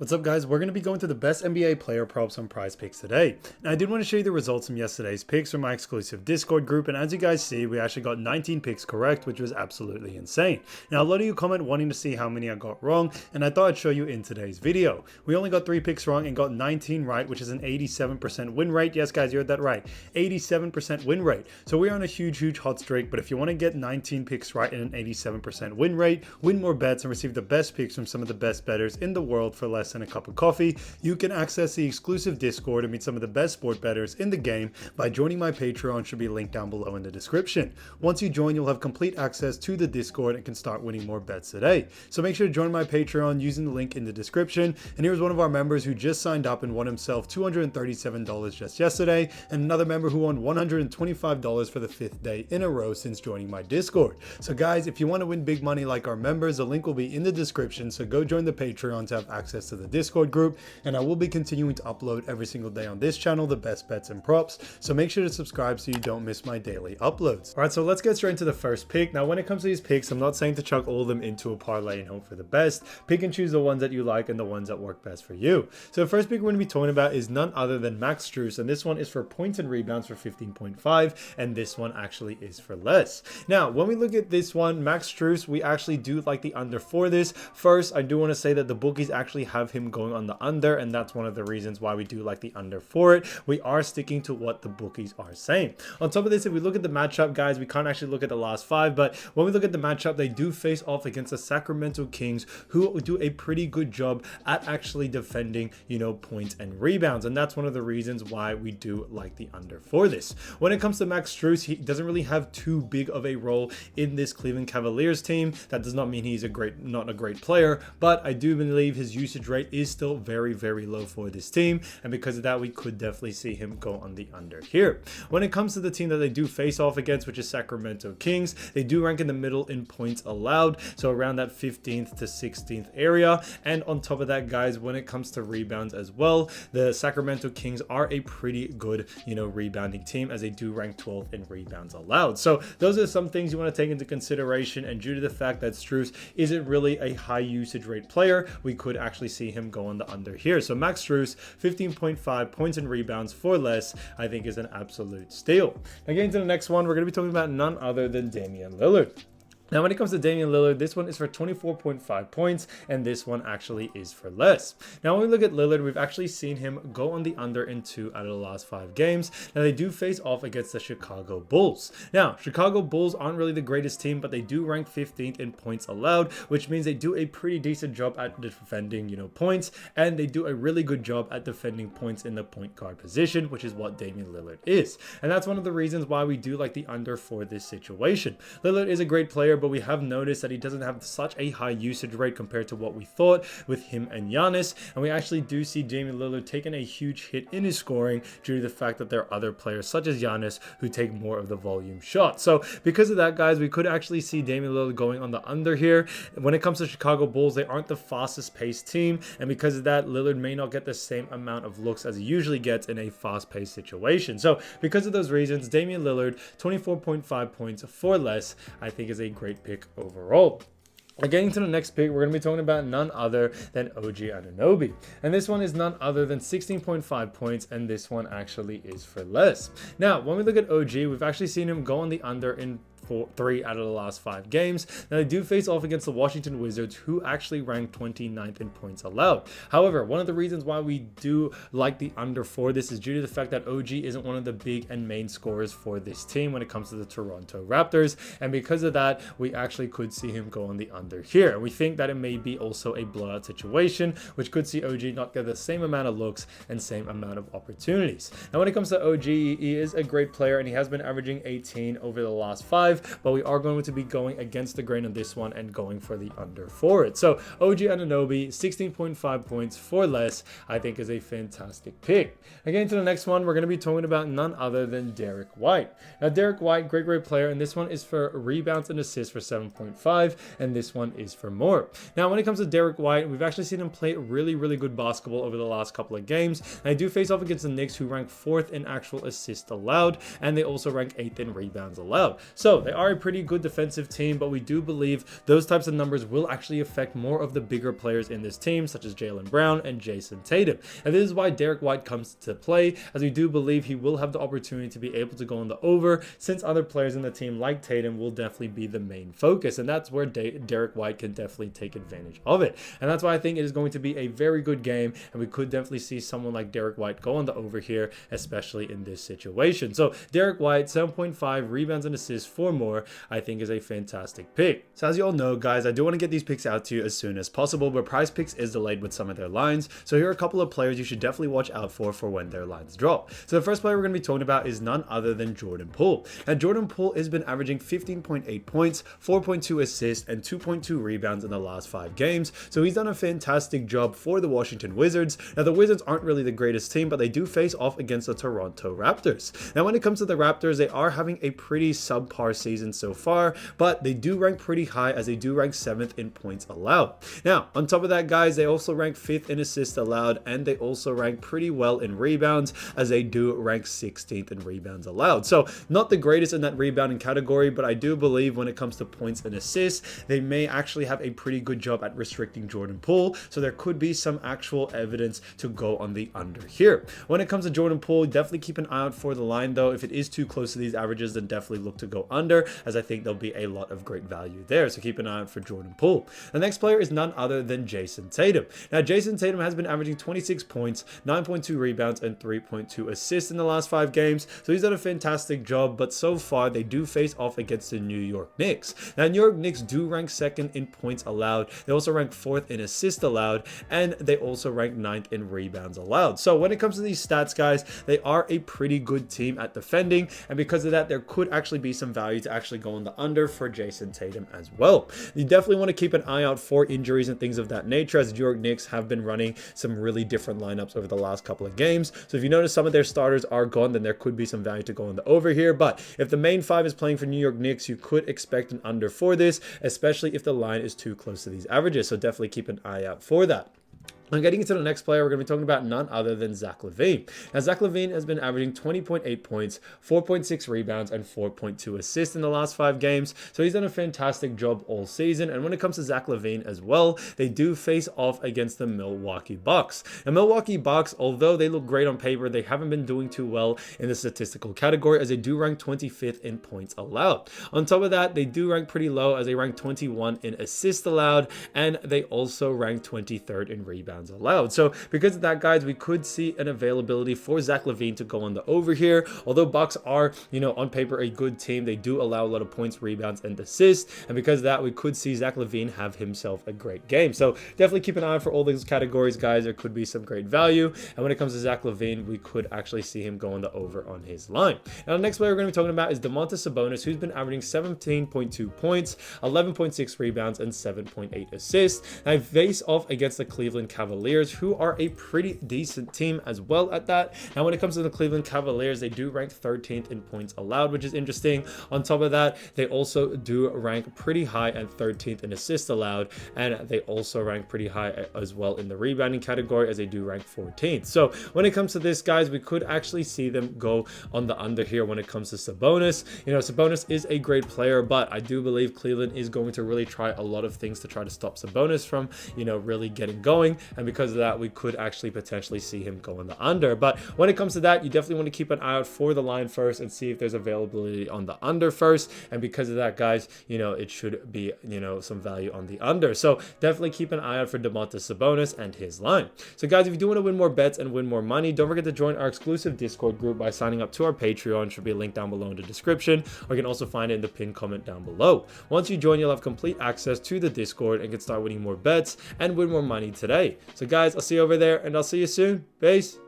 What's up, guys? We're going to be going through the best NBA player props on PrizePicks today. Now, I did want to show you the results from yesterday's picks from my exclusive Discord group, and as you guys see, we actually got 19 picks correct, which was absolutely insane. Now, a lot of you comment wanting to see how many I got wrong, and I thought I'd show you in today's video. We only got 3 picks wrong and got 19 right, which is an 87% win rate. Yes, guys, you heard that right. 87% win rate. So we're on a huge hot streak, but if you want to get 19 picks right and an 87% win rate, win more bets, and receive the best picks from some of the best bettors in the world for less than a cup of coffee, you can access the exclusive Discord and meet some of the best sport bettors in the game by joining my Patreon. Should be linked down below in the description. Once you join, you'll have complete access to the Discord and can start winning more bets today. So make sure to join my Patreon using the link in the description. And here's one of our members who just signed up and won himself $237 just yesterday, and another member who won $125 for the 5th day in a row since joining my Discord. So guys, if you want to win big money like our members, the link will be in the description, so go join the Patreon to have access to the Discord group, and I will be continuing to upload every single day on this channel the best bets and props, so make sure to subscribe so you don't miss my daily uploads. Alright, so let's get straight into the first pick. Now when it comes to these picks, I'm not saying to chuck all of them into a parlay and hope for the best. Pick and choose the ones that you like and the ones that work best for you. So the first pick we're going to be talking about is none other than Max Strus, and this one is for points and rebounds for 15.5, and this one actually is for less. Now when we look at this one, Max Strus, we actually do like the under for this. First, I do want to say that the bookies actually have him going on the under, and that's one of the reasons why we do like the under for it. We are sticking to what the bookies are saying. On top of this, if we look at the matchup, guys, we can't actually look at the last 5, but when we look at the matchup, they do face off against the Sacramento Kings, who do a pretty good job at actually defending, points and rebounds, and that's one of the reasons why we do like the under for this. When it comes to Max Strus, he doesn't really have too big of a role in this Cleveland Cavaliers team. That does not mean he's not a great player, but I do believe his usage rate is still very low for this team, and because of that, we could definitely see him go on the under here. When it comes to the team that they do face off against, which is Sacramento Kings, they do rank in the middle in points allowed, so around that 15th to 16th area. And on top of that, guys, when it comes to rebounds as well, the Sacramento Kings are a pretty good rebounding team, as they do rank 12th in rebounds allowed. So those are some things you want to take into consideration, and due to the fact that Strus isn't really a high usage rate player, we could actually see him go on the under here. So Max Strus, 15.5 points and rebounds for less, I think is an absolute steal. Now getting to the next one, we're going to be talking about none other than Damian Lillard. Now, when it comes to Damian Lillard, this one is for 24.5 points, and this one actually is for less. Now, when we look at Lillard, we've actually seen him go on the under in 2 out of the last 5 games. Now, they do face off against the Chicago Bulls. Now, Chicago Bulls aren't really the greatest team, but they do rank 15th in points allowed, which means they do a pretty decent job at defending, points, and they do a really good job at defending points in the point guard position, which is what Damian Lillard is. And that's one of the reasons why we do like the under for this situation. Lillard is a great player, but we have noticed that he doesn't have such a high usage rate compared to what we thought with him and Giannis, and we actually do see Damian Lillard taking a huge hit in his scoring due to the fact that there are other players such as Giannis who take more of the volume shots. So because of that, guys, we could actually see Damian Lillard going on the under here. When it comes to Chicago Bulls, they aren't the fastest paced team, and because of that, Lillard may not get the same amount of looks as he usually gets in a fast paced situation. So because of those reasons, Damian Lillard, 24.5 points for less, I think is a great pick overall. Getting to the next pick, we're going to be talking about none other than OG Anunoby. And this one is none other than 16.5 points, and this one actually is for less. Now, when we look at OG, we've actually seen him go on the under in 3 out of the last 5 games. Now they do face off against the Washington Wizards, who actually rank 29th in points allowed. However, one of the reasons why we do like the under for this is due to the fact that OG isn't one of the big and main scorers for this team when it comes to the Toronto Raptors, and because of that, we actually could see him go on the under here. We think that it may be also a blowout situation, which could see OG not get the same amount of looks and same amount of opportunities. Now when it comes to OG, he is a great player, and he has been averaging 18 over the last 5, but we are going to be going against the grain on this one and going for the under for it. So OG Anunoby, 16.5 points for less, I think is a fantastic pick. Again, to the next one, we're going to be talking about none other than Derrick White. Now Derrick White, great player, and this one is for rebounds and assists for 7.5, and this one is for more. Now when it comes to Derrick White, we've actually seen him play really good basketball over the last couple of games, and I do face off against the Knicks, who rank 4th in actual assists allowed, and they also rank 8th in rebounds allowed. So So they are a pretty good defensive team, but we do believe those types of numbers will actually affect more of the bigger players in this team, such as Jaylen Brown and Jason Tatum. And this is why Derrick White comes to play, as we do believe he will have the opportunity to be able to go on the over, since other players in the team like Tatum will definitely be the main focus. And that's where Derrick White can definitely take advantage of it. And that's why I think it is going to be a very good game, and we could definitely see someone like Derrick White go on the over here, especially in this situation. So Derrick White, 7.5 rebounds and assists for more, I think is a fantastic pick. So as you all know, guys, I do want to get these picks out to you as soon as possible, but PrizePicks is delayed with some of their lines. So here are a couple of players you should definitely watch out for when their lines drop. So the first player we're going to be talking about is none other than Jordan Poole. And Jordan Poole has been averaging 15.8 points, 4.2 assists, and 2.2 rebounds in the last 5 games. So he's done a fantastic job for the Washington Wizards. Now the Wizards aren't really the greatest team, but they do face off against the Toronto Raptors. Now when it comes to the Raptors, they are having a pretty subpar season so far, but they do rank pretty high, as they do rank 7th in points allowed. Now on top of that, guys, they also rank 5th in assists allowed, and they also rank pretty well in rebounds, as they do rank 16th in rebounds allowed. So not the greatest in that rebounding category, but I do believe when it comes to points and assists, they may actually have a pretty good job at restricting Jordan Poole. So there could be some actual evidence to go on the under here. When it comes to Jordan Poole, definitely keep an eye out for the line though. If it is too close to these averages, then definitely look to go under, as I think there'll be a lot of great value there. So keep an eye out for Jordan Poole. The next player is none other than Jason Tatum. Now Jason Tatum has been averaging 26 points, 9.2 rebounds, and 3.2 assists in the last 5 games. So he's done a fantastic job, but so far they do face off against the New York Knicks. Now New York Knicks do rank 2nd in points allowed. They also rank 4th in assists allowed, and they also rank 9th in rebounds allowed. So when it comes to these stats, guys, they are a pretty good team at defending, and because of that, there could actually be some value to actually go on the under for Jason Tatum as well. You definitely want to keep an eye out for injuries and things of that nature, as New York Knicks have been running some really different lineups over the last couple of games. So if you notice some of their starters are gone, then there could be some value to go on the over here. But if the main 5 is playing for New York Knicks, you could expect an under for this, especially if the line is too close to these averages. So definitely keep an eye out for that. Now getting into the next player, we're going to be talking about none other than Zach LaVine. Now Zach LaVine has been averaging 20.8 points, 4.6 rebounds, and 4.2 assists in the last 5 games. So he's done a fantastic job all season. And when it comes to Zach LaVine as well, they do face off against the Milwaukee Bucks. Now Milwaukee Bucks, although they look great on paper, they haven't been doing too well in the statistical category, as they do rank 25th in points allowed. On top of that, they do rank pretty low, as they rank 21 in assists allowed, and they also rank 23rd in rebounds allowed. So because of that, guys, we could see an availability for Zach LaVine to go on the over here. Although Bucks are, on paper a good team, they do allow a lot of points, rebounds, and assists, and because of that, we could see Zach LaVine have himself a great game. So definitely keep an eye out for all these categories, guys. There could be some great value, and when it comes to Zach LaVine, we could actually see him go on the over on his line. Now the next player we're going to be talking about is Domantas Sabonis, who's been averaging 17.2 points, 11.6 rebounds, and 7.8 assists. Now, I face off against the Cleveland Cavaliers, who are a pretty decent team as well at that. Now when it comes to the Cleveland Cavaliers, they do rank 13th in points allowed, which is interesting. On top of that, they also do rank pretty high at 13th in assists allowed, and they also rank pretty high as well in the rebounding category, as they do rank 14th. So when it comes to this, guys, we could actually see them go on the under here when it comes to Sabonis. Sabonis is a great player, but I do believe Cleveland is going to really try a lot of things to try to stop Sabonis from, really getting going. And because of that, we could actually potentially see him go on the under. But when it comes to that, you definitely want to keep an eye out for the line first and see if there's availability on the under first. And because of that, guys, it should be, some value on the under. So definitely keep an eye out for Domantas Sabonis and his line. So guys, if you do want to win more bets and win more money, don't forget to join our exclusive Discord group by signing up to our Patreon. Should be a link down below in the description, or you can also find it in the pinned comment down below. Once you join, you'll have complete access to the Discord and can start winning more bets and win more money today. So guys, I'll see you over there, and I'll see you soon. Peace.